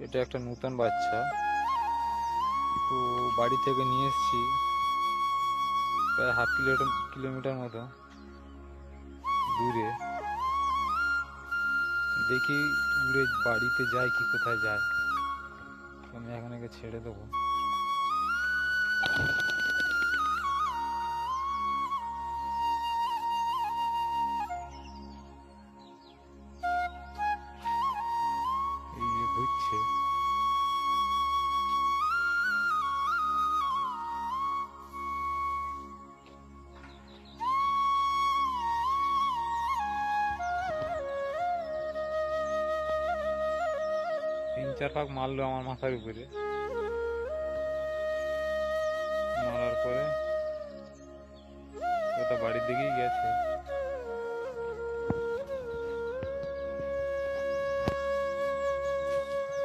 এটা একটা নতুন বাচ্চা, তো বাড়ি থেকে নিয়ে এসেছি প্রায় হাফ কিলোমিটার মতো দূরে। দেখি উড়ে বাড়িতে যায় কি কোথায় যায়, আমি এখন একে ছেড়ে দেবো। এই যে ঘুরছে, 3-4 পাক মারলো আমার মাথার উপরে, মারার পরে ওটা বাড়ির দিকেই গেছে।